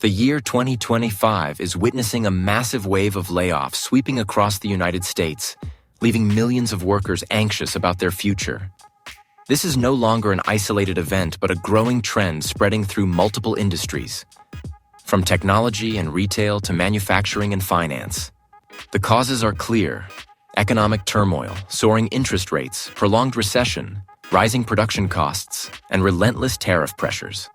The year 2025 is witnessing a massive wave of layoffs sweeping across the United States, leaving millions of workers anxious about their future. This is no longer an isolated event, but a growing trend spreading through multiple industries, from technology and retail to manufacturing and finance. The causes are clear: economic turmoil, soaring interest rates, prolonged recession, rising production costs, and relentless tariff pressures.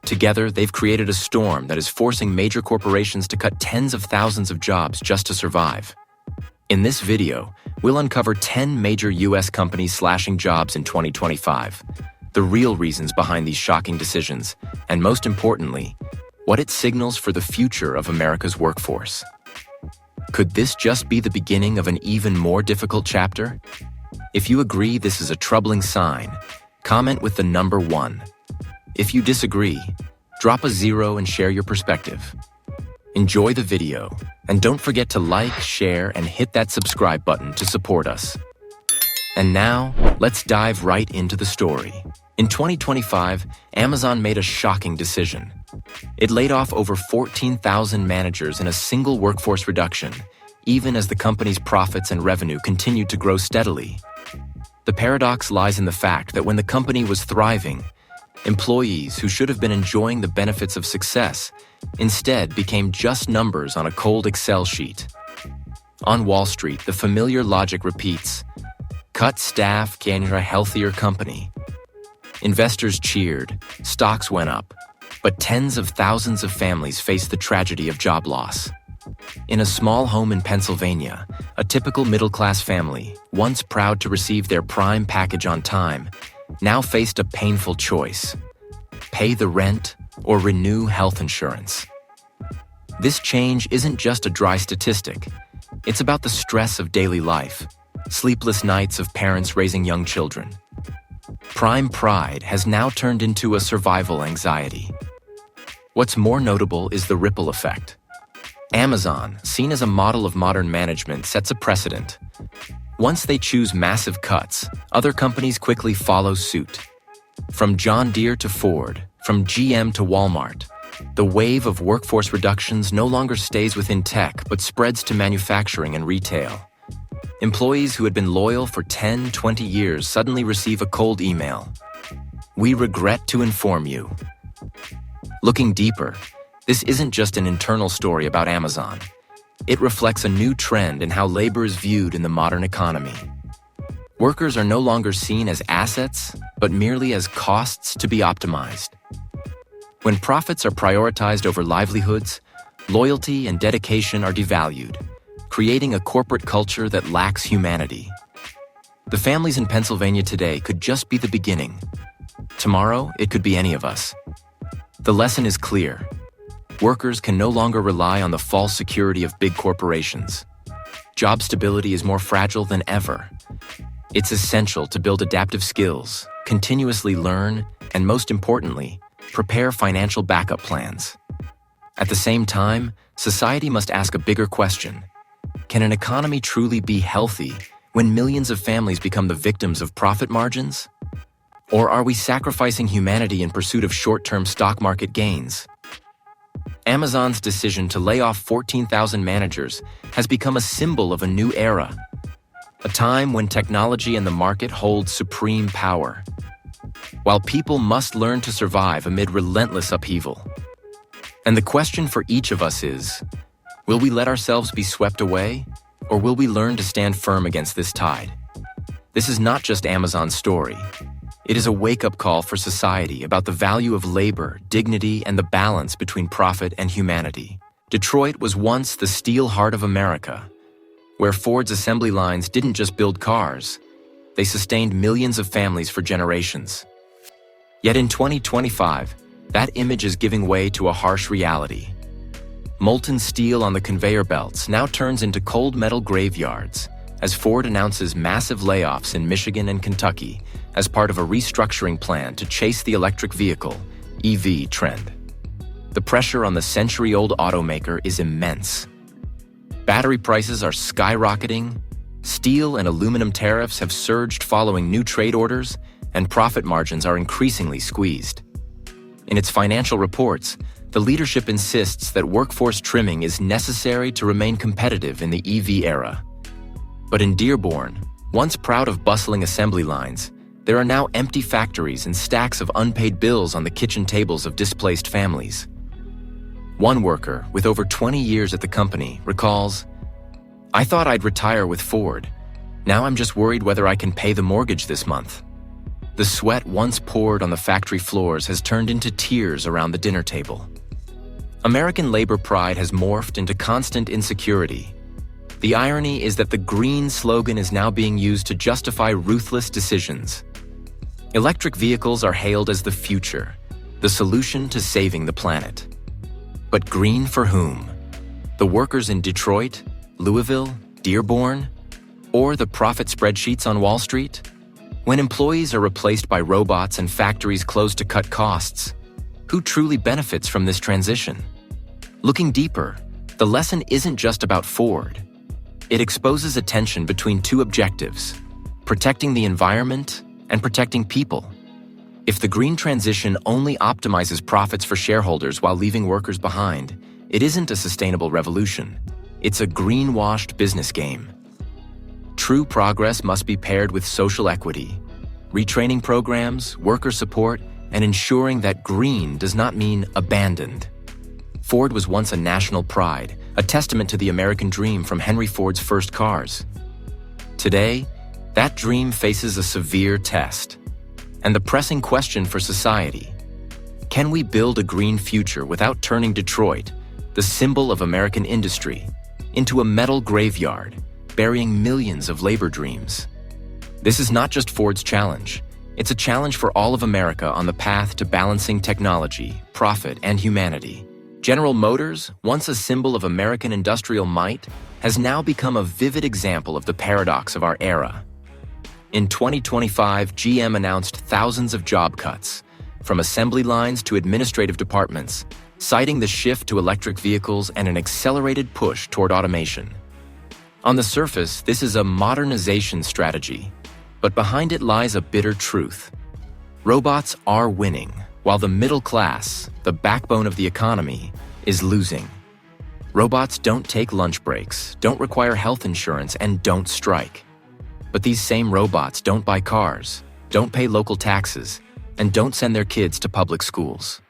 Together, they've created a storm that is forcing major corporations to cut tens of thousands of jobs just to survive. In this video, we'll uncover 10 major U.S. companies slashing jobs in 2025, the real reasons behind these shocking decisions, and most importantly, what it signals for the future of America's workforce. Could this just be the beginning of an even more difficult chapter? If you agree this is a troubling sign, comment with the number 1. If you disagree, drop a 0 and share your perspective. Enjoy the video, and don't forget to like, share, and hit that subscribe button to support us. And now, let's dive right into the story. In 2025, Amazon made a shocking decision. It laid off over 14,000 managers in a single workforce reduction, even as the company's profits and revenue continued to grow steadily. The paradox lies in the fact that when the company was thriving, employees who should have been enjoying the benefits of success instead became just numbers on a cold Excel sheet. On Wall Street, the familiar logic repeats: cut staff, gain a healthier company. Investors cheered, stocks went up, but tens of thousands of families faced the tragedy of job loss. In a small home in Pennsylvania, a typical middle-class family, once proud to receive their prime package on time, now faced a painful choice: pay the rent or renew health insurance. This change isn't just a dry statistic. It's about the stress of daily life, sleepless nights of parents raising young children. Prime pride has now turned into a survival anxiety. What's more notable is the ripple effect. Amazon, seen as a model of modern management, sets a precedent. Once they choose massive cuts, other companies quickly follow suit. From John Deere to Ford, from GM to Walmart, the wave of workforce reductions no longer stays within tech but spreads to manufacturing and retail. Employees who had been loyal for 10, 20 years suddenly receive a cold email: "We regret to inform you." Looking deeper, this isn't just an internal story about Amazon. It reflects a new trend in how labor is viewed in the modern economy. Workers are no longer seen as assets, but merely as costs to be optimized. When profits are prioritized over livelihoods, loyalty and dedication are devalued, creating a corporate culture that lacks humanity. The families in Pennsylvania today could just be the beginning. Tomorrow, it could be any of us. The lesson is clear. Workers can no longer rely on the false security of big corporations. Job stability is more fragile than ever. It's essential to build adaptive skills, continuously learn, and most importantly, prepare financial backup plans. At the same time, society must ask a bigger question: can an economy truly be healthy when millions of families become the victims of profit margins? Or are we sacrificing humanity in pursuit of short-term stock market gains? Amazon's decision to lay off 14,000 managers has become a symbol of a new era, a time when technology and the market hold supreme power, while people must learn to survive amid relentless upheaval. And the question for each of us is, will we let ourselves be swept away, or will we learn to stand firm against this tide? This is not just Amazon's story. It is a wake-up call for society about the value of labor, dignity, and the balance between profit and humanity. Detroit was once the steel heart of America, where Ford's assembly lines didn't just build cars, they sustained millions of families for generations. Yet in 2025, that image is giving way to a harsh reality. Molten steel on the conveyor belts now turns into cold metal graveyards as Ford announces massive layoffs in Michigan and Kentucky as part of a restructuring plan to chase the electric vehicle, EV, trend. The pressure on the century-old automaker is immense. Battery prices are skyrocketing, steel and aluminum tariffs have surged following new trade orders, and profit margins are increasingly squeezed. In its financial reports, the leadership insists that workforce trimming is necessary to remain competitive in the EV era. But in Dearborn, once proud of bustling assembly lines, there are now empty factories and stacks of unpaid bills on the kitchen tables of displaced families. One worker, with over 20 years at the company, recalls, "I thought I'd retire with Ford. Now I'm just worried whether I can pay the mortgage this month." The sweat once poured on the factory floors has turned into tears around the dinner table. American labor pride has morphed into constant insecurity. The irony is that the green slogan is now being used to justify ruthless decisions. Electric vehicles are hailed as the future, the solution to saving the planet. But green for whom? The workers in Detroit, Louisville, Dearborn, or the profit spreadsheets on Wall Street? When employees are replaced by robots and factories close to cut costs, who truly benefits from this transition? Looking deeper, the lesson isn't just about Ford. It exposes a tension between two objectives: protecting the environment and protecting people. If the green transition only optimizes profits for shareholders while leaving workers behind, it isn't a sustainable revolution. It's a greenwashed business game. True progress must be paired with social equity, retraining programs, worker support, and ensuring that green does not mean abandoned. Ford was once a national pride, a testament to the American dream from Henry Ford's first cars. Today, that dream faces a severe test. And the pressing question for society: can we build a green future without turning Detroit, the symbol of American industry, into a metal graveyard, burying millions of labor dreams? This is not just Ford's challenge. It's a challenge for all of America on the path to balancing technology, profit, and humanity. General Motors, once a symbol of American industrial might, has now become a vivid example of the paradox of our era. In 2025, GM announced thousands of job cuts, from assembly lines to administrative departments, citing the shift to electric vehicles and an accelerated push toward automation. On the surface, this is a modernization strategy, but behind it lies a bitter truth. Robots are winning, while the middle class, the backbone of the economy, is losing. Robots don't take lunch breaks, don't require health insurance, and don't strike. But these same robots don't buy cars, don't pay local taxes, and don't send their kids to public schools.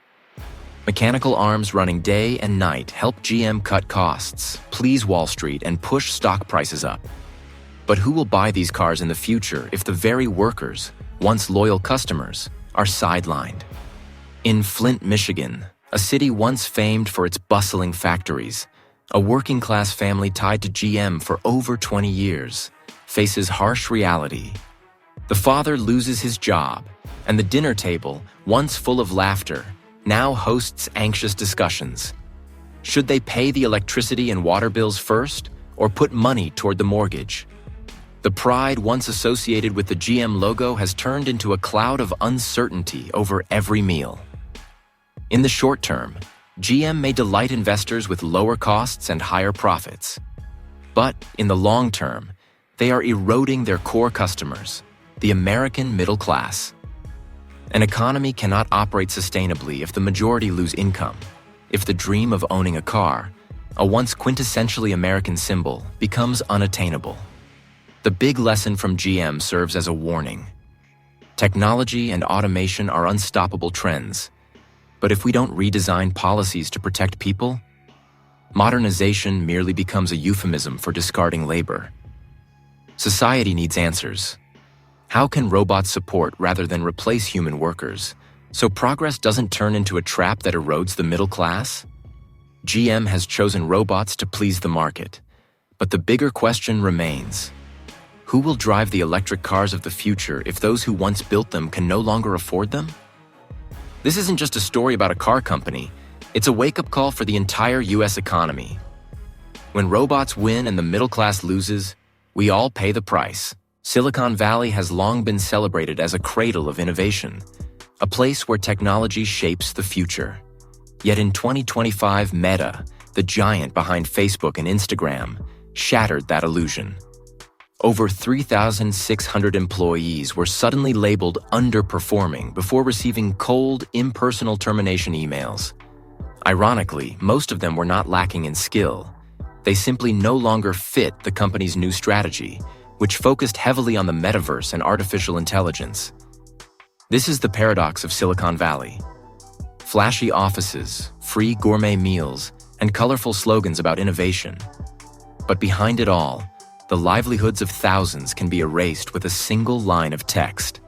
Mechanical arms running day and night help GM cut costs, please Wall Street, and push stock prices up. But who will buy these cars in the future if the very workers, once loyal customers, are sidelined? In Flint, Michigan, a city once famed for its bustling factories, a working-class family tied to GM for over 20 years faces harsh reality. The father loses his job, and the dinner table, once full of laughter, now hosts anxious discussions. Should they pay the electricity and water bills first, or put money toward the mortgage? The pride once associated with the GM logo has turned into a cloud of uncertainty over every meal. In the short term, GM may delight investors with lower costs and higher profits. But in the long term, they are eroding their core customers, the American middle class. An economy cannot operate sustainably if the majority lose income, if the dream of owning a car, a once quintessentially American symbol, becomes unattainable. The big lesson from GM serves as a warning. Technology and automation are unstoppable trends, but if we don't redesign policies to protect people, modernization merely becomes a euphemism for discarding labor. Society needs answers. How can robots support rather than replace human workers, so progress doesn't turn into a trap that erodes the middle class? GM has chosen robots to please the market, but the bigger question remains: who will drive the electric cars of the future if those who once built them can no longer afford them? This isn't just a story about a car company, it's a wake-up call for the entire US economy. When robots win and the middle class loses, we all pay the price. Silicon Valley has long been celebrated as a cradle of innovation, a place where technology shapes the future. Yet in 2025, Meta, the giant behind Facebook and Instagram, shattered that illusion. Over 3,600 employees were suddenly labeled underperforming before receiving cold, impersonal termination emails. Ironically, most of them were not lacking in skill. They simply no longer fit the company's new strategy, which focused heavily on the metaverse and artificial intelligence. This is the paradox of Silicon Valley. Flashy offices, free gourmet meals, and colorful slogans about innovation. But behind it all, the livelihoods of thousands can be erased with a single line of text.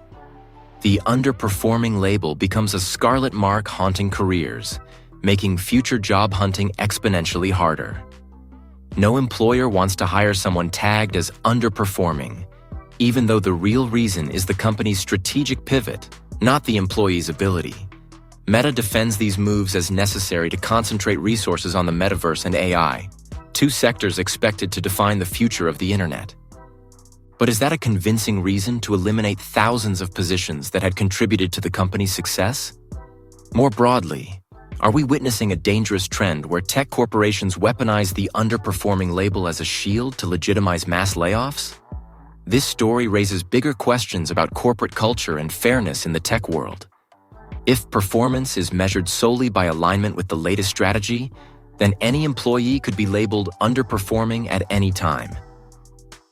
The underperforming label becomes a scarlet mark haunting careers, making future job hunting exponentially harder. No employer wants to hire someone tagged as underperforming, even though the real reason is the company's strategic pivot, not the employee's ability. Meta defends these moves as necessary to concentrate resources on the metaverse and AI, two sectors expected to define the future of the internet. But is that a convincing reason to eliminate thousands of positions that had contributed to the company's success? More broadly, are we witnessing a dangerous trend where tech corporations weaponize the underperforming label as a shield to legitimize mass layoffs? This story raises bigger questions about corporate culture and fairness in the tech world. If performance is measured solely by alignment with the latest strategy, then any employee could be labeled underperforming at any time.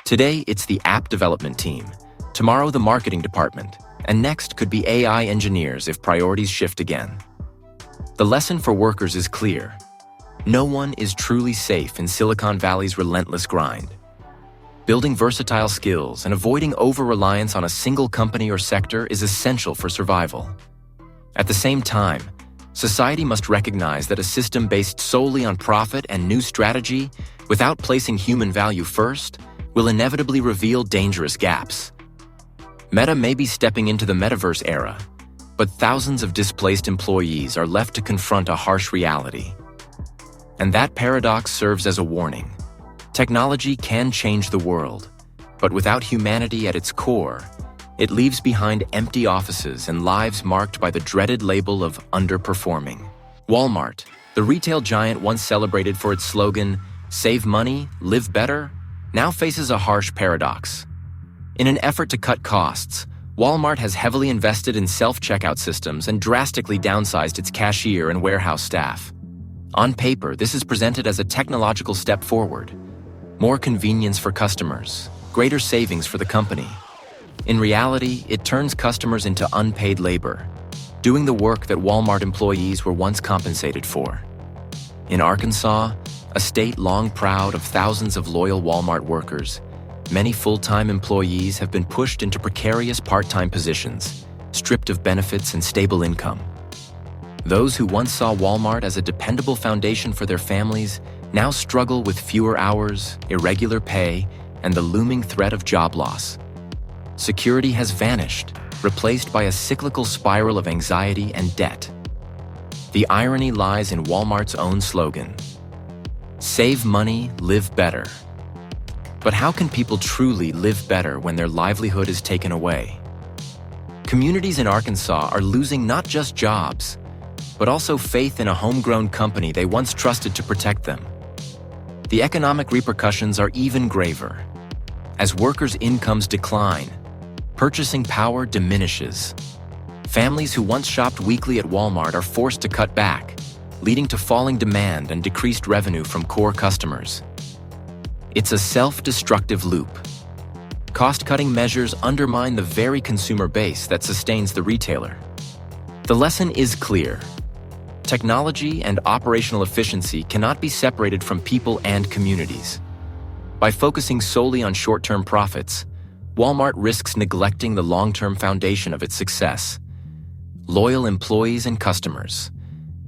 Today, it's the app development team, tomorrow the marketing department, and next could be AI engineers if priorities shift again. The lesson for workers is clear. No one is truly safe in Silicon Valley's relentless grind. Building versatile skills and avoiding over-reliance on a single company or sector is essential for survival. At the same time, society must recognize that a system based solely on profit and new strategy, without placing human value first, will inevitably reveal dangerous gaps. Meta may be stepping into the metaverse era, but thousands of displaced employees are left to confront a harsh reality. And that paradox serves as a warning. Technology can change the world, but without humanity at its core, it leaves behind empty offices and lives marked by the dreaded label of underperforming. Walmart, the retail giant once celebrated for its slogan, "Save money, live better," now faces a harsh paradox. In an effort to cut costs, Walmart has heavily invested in self-checkout systems and drastically downsized its cashier and warehouse staff. On paper, this is presented as a technological step forward. More convenience for customers, greater savings for the company. In reality, it turns customers into unpaid labor, doing the work that Walmart employees were once compensated for. In Arkansas, a state long proud of thousands of loyal Walmart workers, many full-time employees have been pushed into precarious part-time positions, stripped of benefits and stable income. Those who once saw Walmart as a dependable foundation for their families now struggle with fewer hours, irregular pay, and the looming threat of job loss. Security has vanished, replaced by a cyclical spiral of anxiety and debt. The irony lies in Walmart's own slogan, "Save money, live better." But how can people truly live better when their livelihood is taken away? Communities in Arkansas are losing not just jobs, but also faith in a homegrown company they once trusted to protect them. The economic repercussions are even graver. As workers' incomes decline, purchasing power diminishes. Families who once shopped weekly at Walmart are forced to cut back, leading to falling demand and decreased revenue from core customers. It's a self-destructive loop. Cost-cutting measures undermine the very consumer base that sustains the retailer. The lesson is clear. Technology and operational efficiency cannot be separated from people and communities. By focusing solely on short-term profits, Walmart risks neglecting the long-term foundation of its success: loyal employees and customers.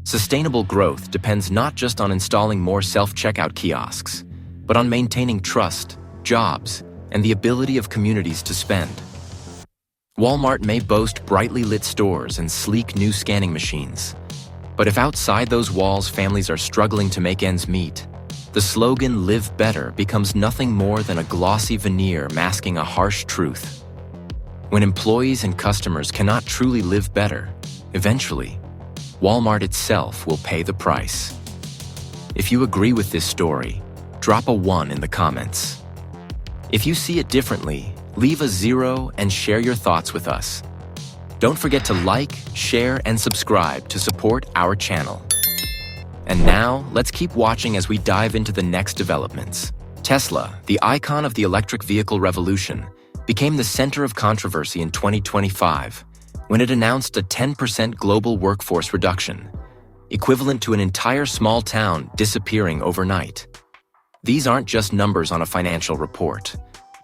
Sustainable growth depends not just on installing more self-checkout kiosks, but on maintaining trust, jobs, and the ability of communities to spend. Walmart may boast brightly lit stores and sleek new scanning machines, but if outside those walls families are struggling to make ends meet, the slogan "Live Better" becomes nothing more than a glossy veneer masking a harsh truth. When employees and customers cannot truly live better, eventually, Walmart itself will pay the price. If you agree with this story, drop a 1 in the comments. If you see it differently, leave a 0 and share your thoughts with us. Don't forget to like, share, and subscribe to support our channel. And now, let's keep watching as we dive into the next developments. Tesla, the icon of the electric vehicle revolution, became the center of controversy in 2025 when it announced a 10% global workforce reduction, equivalent to an entire small town disappearing overnight. These aren't just numbers on a financial report.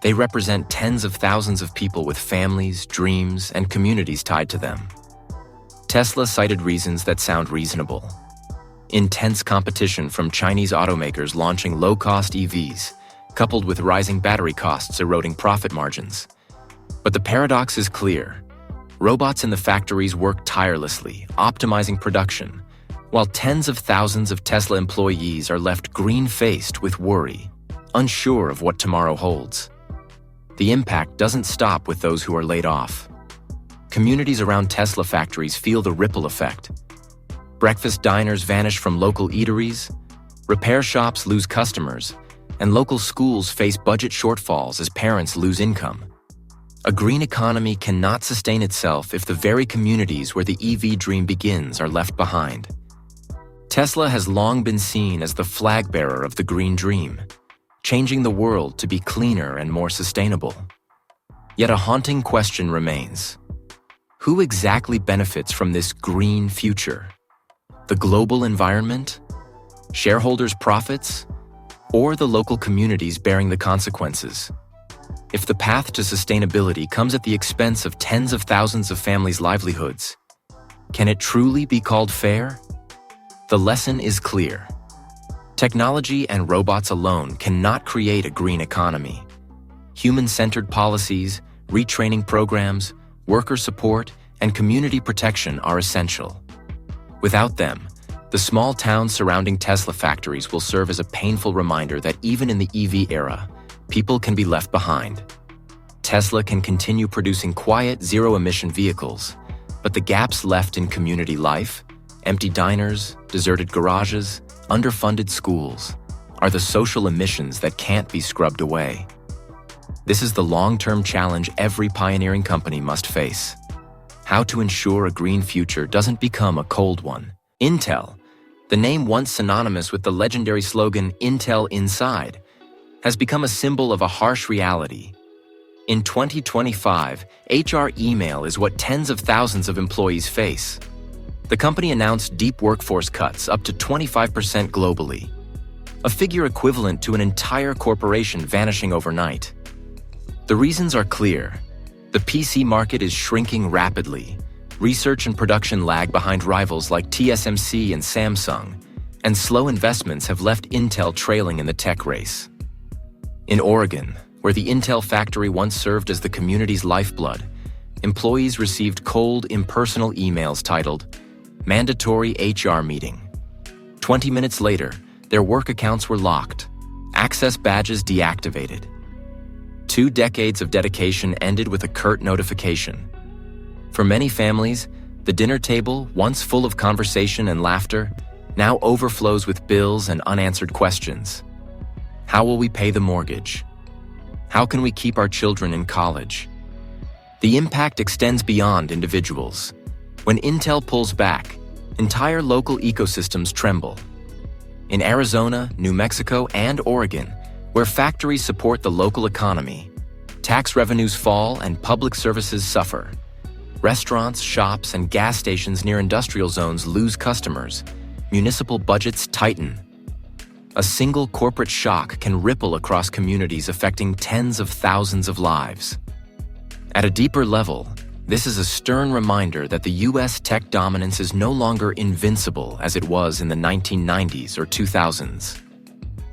They represent tens of thousands of people with families, dreams, and communities tied to them. Tesla cited reasons that sound reasonable. Intense competition from Chinese automakers launching low-cost EVs, coupled with rising battery costs eroding profit margins. But the paradox is clear. Robots in the factories work tirelessly, optimizing production, while tens of thousands of Tesla employees are left green-faced with worry, unsure of what tomorrow holds. The impact doesn't stop with those who are laid off. Communities around Tesla factories feel the ripple effect. Breakfast diners vanish from local eateries, repair shops lose customers, and local schools face budget shortfalls as parents lose income. A green economy cannot sustain itself if the very communities where the EV dream begins are left behind. Tesla has long been seen as the flag bearer of the green dream, changing the world to be cleaner and more sustainable. Yet a haunting question remains. Who exactly benefits from this green future? The global environment? Shareholders' profits? Or the local communities bearing the consequences? If the path to sustainability comes at the expense of tens of thousands of families' livelihoods, can it truly be called fair? The lesson is clear. Technology and robots alone cannot create a green economy. Human-centered policies, retraining programs, worker support, and community protection are essential. Without them, the small towns surrounding Tesla factories will serve as a painful reminder that even in the EV era, people can be left behind. Tesla can continue producing quiet, zero-emission vehicles, but the gaps left in community life, empty diners, deserted garages, underfunded schools, are the social emissions that can't be scrubbed away. This is the long-term challenge every pioneering company must face. How to ensure a green future doesn't become a cold one. Intel, the name once synonymous with the legendary slogan "Intel Inside," has become a symbol of a harsh reality. In 2025, HR email is what tens of thousands of employees face. The company announced deep workforce cuts up to 25% globally, a figure equivalent to an entire corporation vanishing overnight. The reasons are clear. The PC market is shrinking rapidly. Research and production lag behind rivals like TSMC and Samsung, and slow investments have left Intel trailing in the tech race. In Oregon, where the Intel factory once served as the community's lifeblood, employees received cold, impersonal emails titled, "Mandatory HR Meeting." 20 minutes later, their work accounts were locked, access badges deactivated. 2 decades of dedication ended with a curt notification. For many families, the dinner table, once full of conversation and laughter, now overflows with bills and unanswered questions. How will we pay the mortgage? How can we keep our children in college? The impact extends beyond individuals. When Intel pulls back, entire local ecosystems tremble. In Arizona, New Mexico, and Oregon, where factories support the local economy, tax revenues fall and public services suffer. Restaurants, shops, and gas stations near industrial zones lose customers. Municipal budgets tighten. A single corporate shock can ripple across communities, affecting tens of thousands of lives. At a deeper level, this is a stern reminder that the U.S. tech dominance is no longer invincible as it was in the 1990s or 2000s.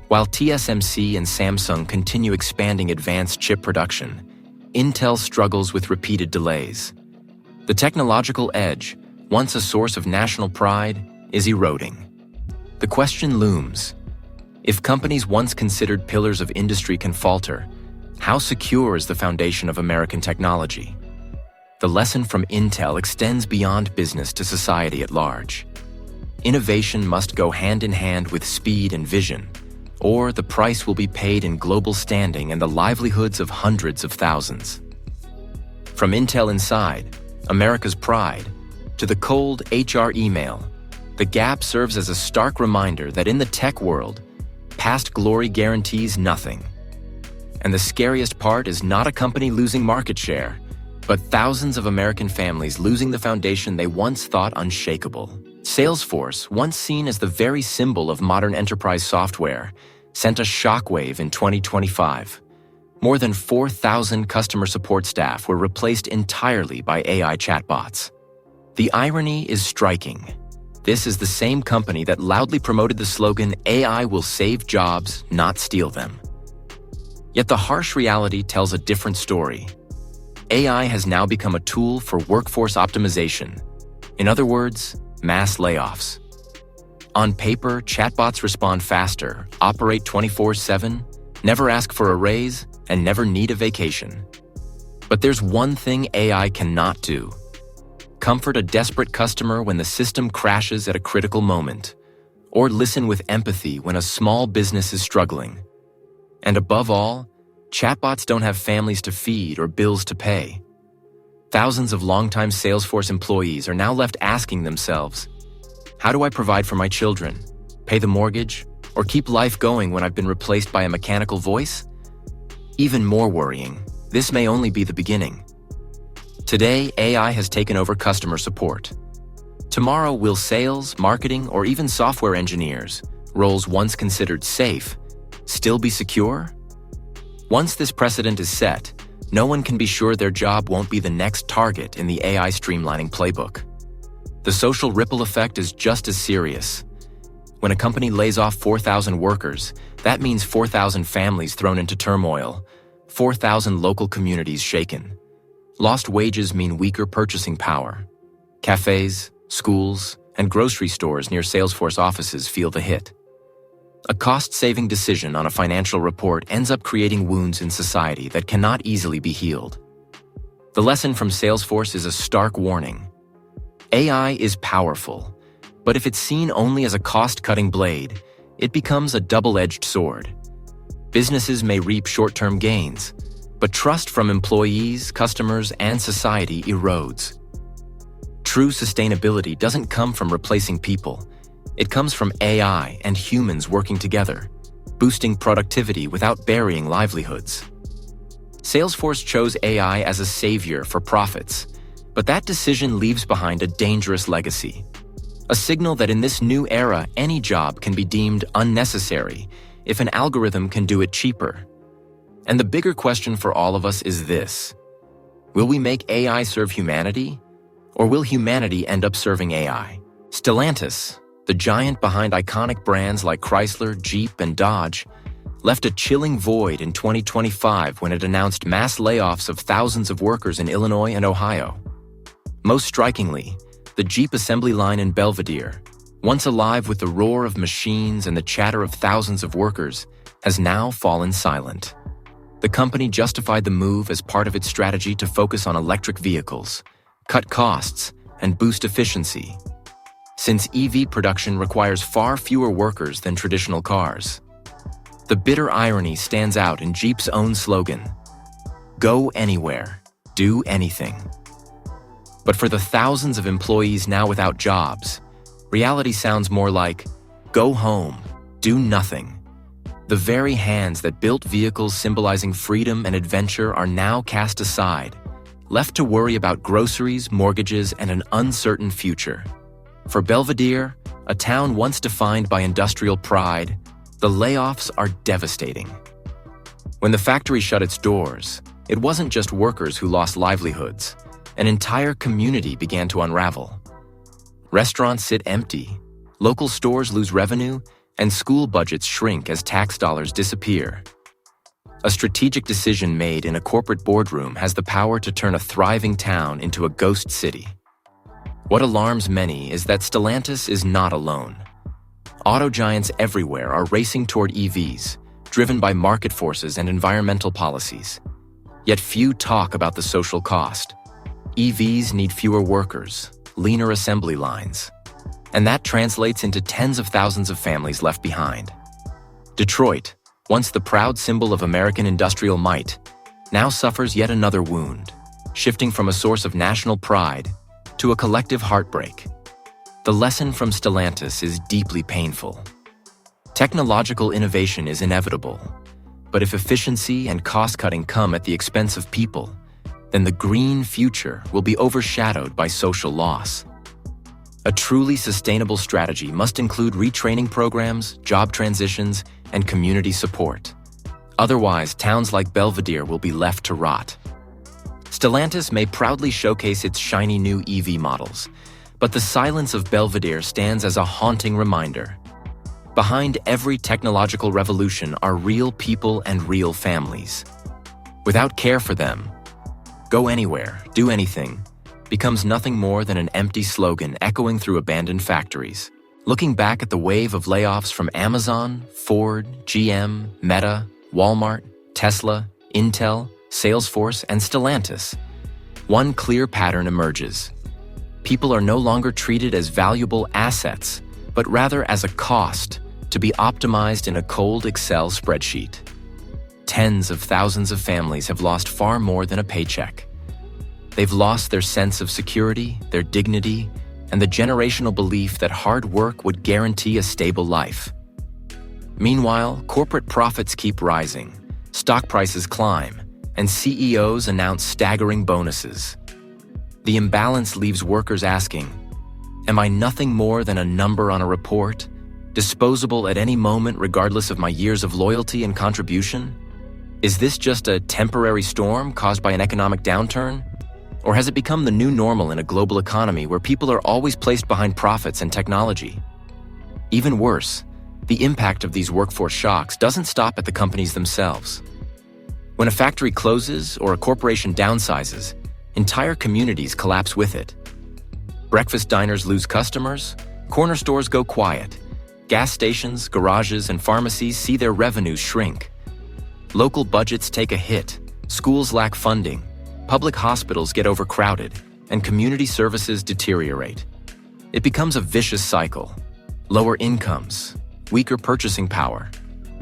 While TSMC and Samsung continue expanding advanced chip production, Intel struggles with repeated delays. The technological edge, once a source of national pride, is eroding. The question looms: if companies once considered pillars of industry can falter, how secure is the foundation of American technology? The lesson from Intel extends beyond business to society at large. Innovation must go hand in hand with speed and vision, or the price will be paid in global standing and the livelihoods of hundreds of thousands. From Intel Inside, America's pride, to the cold HR email, The gap serves as a stark reminder that in the tech world, past glory guarantees nothing. And the scariest part is not a company losing market share, but thousands of American families losing the foundation they once thought unshakable. Salesforce, once seen as the very symbol of modern enterprise software, sent a shockwave in 2025. More than 4,000 customer support staff were replaced entirely by AI chatbots. The irony is striking. This is the same company that loudly promoted the slogan, "AI will save jobs, not steal them." Yet the harsh reality tells a different story. AI has now become a tool for workforce optimization. In other words, mass layoffs. On paper, chatbots respond faster, operate 24/7, never ask for a raise, and never need a vacation. But there's one thing AI cannot do: comfort a desperate customer when the system crashes at a critical moment, or listen with empathy when a small business is struggling. And above all, chatbots don't have families to feed or bills to pay. Thousands of longtime Salesforce employees are now left asking themselves, how do I provide for my children, pay the mortgage, or keep life going when I've been replaced by a mechanical voice? Even more worrying, this may only be the beginning. Today, AI has taken over customer support. Tomorrow, will sales, marketing, or even software engineers, roles once considered safe, still be secure? Once this precedent is set, no one can be sure their job won't be the next target in the AI streamlining playbook. The social ripple effect is just as serious. When a company lays off 4,000 workers, that means 4,000 families thrown into turmoil, 4,000 local communities shaken. Lost wages mean weaker purchasing power. Cafes, schools, and grocery stores near Salesforce offices feel the hit. A cost-saving decision on a financial report ends up creating wounds in society that cannot easily be healed. The lesson from Salesforce is a stark warning. AI is powerful, but if it's seen only as a cost-cutting blade, it becomes a double-edged sword. Businesses may reap short-term gains, but trust from employees, customers, and society erodes. True sustainability doesn't come from replacing people. It comes from AI and humans working together, boosting productivity without burying livelihoods. Salesforce chose AI as a savior for profits, but that decision leaves behind a dangerous legacy. A signal that in this new era, any job can be deemed unnecessary if an algorithm can do it cheaper. And the bigger question for all of us is this: will we make AI serve humanity, or will humanity end up serving AI? Stellantis, the giant behind iconic brands like Chrysler, Jeep, and Dodge, left a chilling void in 2025 when it announced mass layoffs of thousands of workers in Illinois and Ohio. Most strikingly, the Jeep assembly line in Belvidere, once alive with the roar of machines and the chatter of thousands of workers, has now fallen silent. The company justified the move as part of its strategy to focus on electric vehicles, cut costs, and boost efficiency, since EV production requires far fewer workers than traditional cars. The bitter irony stands out in Jeep's own slogan: "Go anywhere, do anything." But for the thousands of employees now without jobs, reality sounds more like, "Go home, do nothing." The very hands that built vehicles symbolizing freedom and adventure are now cast aside, left to worry about groceries, mortgages, and an uncertain future. For Belvidere, a town once defined by industrial pride, the layoffs are devastating. When the factory shut its doors, it wasn't just workers who lost livelihoods. An entire community began to unravel. Restaurants sit empty, local stores lose revenue, and school budgets shrink as tax dollars disappear. A strategic decision made in a corporate boardroom has the power to turn a thriving town into a ghost city. What alarms many is that Stellantis is not alone. Auto giants everywhere are racing toward EVs, driven by market forces and environmental policies. Yet few talk about the social cost. EVs need fewer workers, leaner assembly lines, and that translates into tens of thousands of families left behind. Detroit, once the proud symbol of American industrial might, now suffers yet another wound, shifting from a source of national pride to a collective heartbreak. The lesson from Stellantis is deeply painful. Technological innovation is inevitable, but if efficiency and cost-cutting come at the expense of people, then the green future will be overshadowed by social loss. A truly sustainable strategy must include retraining programs, job transitions, and community support. Otherwise, towns like Belvedere will be left to rot. Stellantis may proudly showcase its shiny new EV models, but the silence of Belvedere stands as a haunting reminder. Behind every technological revolution are real people and real families. Without care for them, "Go anywhere, do anything," becomes nothing more than an empty slogan echoing through abandoned factories. Looking back at the wave of layoffs from Amazon, Ford, GM, Meta, Walmart, Tesla, Intel, Salesforce, and Stellantis, one clear pattern emerges. People are no longer treated as valuable assets, but rather as a cost to be optimized in a cold Excel spreadsheet. Tens of thousands of families have lost far more than a paycheck. They've lost their sense of security, their dignity, and the generational belief that hard work would guarantee a stable life. Meanwhile, corporate profits keep rising, stock prices climb, and CEOs announce staggering bonuses. The imbalance leaves workers asking, "Am I nothing more than a number on a report, disposable at any moment regardless of my years of loyalty and contribution? Is this just a temporary storm caused by an economic downturn? Or has it become the new normal in a global economy where people are always placed behind profits and technology?" Even worse, the impact of these workforce shocks doesn't stop at the companies themselves. When a factory closes or a corporation downsizes, entire communities collapse with it. Breakfast diners lose customers, corner stores go quiet, gas stations, garages, and pharmacies see their revenues shrink. Local budgets take a hit, schools lack funding, public hospitals get overcrowded, and community services deteriorate. It becomes a vicious cycle. Lower incomes, weaker purchasing power,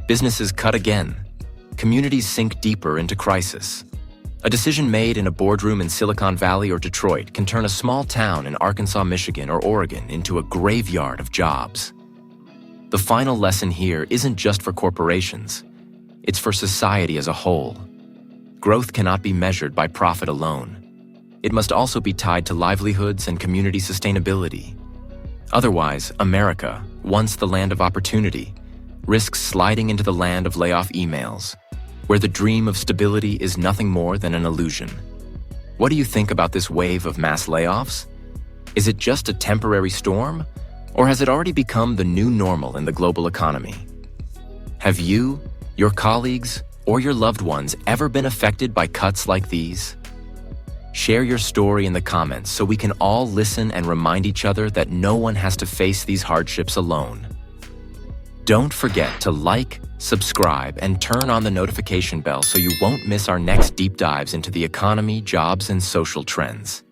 businesses cut again, communities sink deeper into crisis. A decision made in a boardroom in Silicon Valley or Detroit can turn a small town in Arkansas, Michigan, or Oregon into a graveyard of jobs. The final lesson here isn't just for corporations. It's for society as a whole. Growth cannot be measured by profit alone. It must also be tied to livelihoods and community sustainability. Otherwise, America, once the land of opportunity, risks sliding into the land of layoff emails, where the dream of stability is nothing more than an illusion. What do you think about this wave of mass layoffs? Is it just a temporary storm, or has it already become the new normal in the global economy? Have you, your colleagues, or your loved ones ever been affected by cuts like these? Share your story in the comments so we can all listen and remind each other that no one has to face these hardships alone. Don't forget to like, subscribe, and turn on the notification bell so you won't miss our next deep dives into the economy, jobs, and social trends.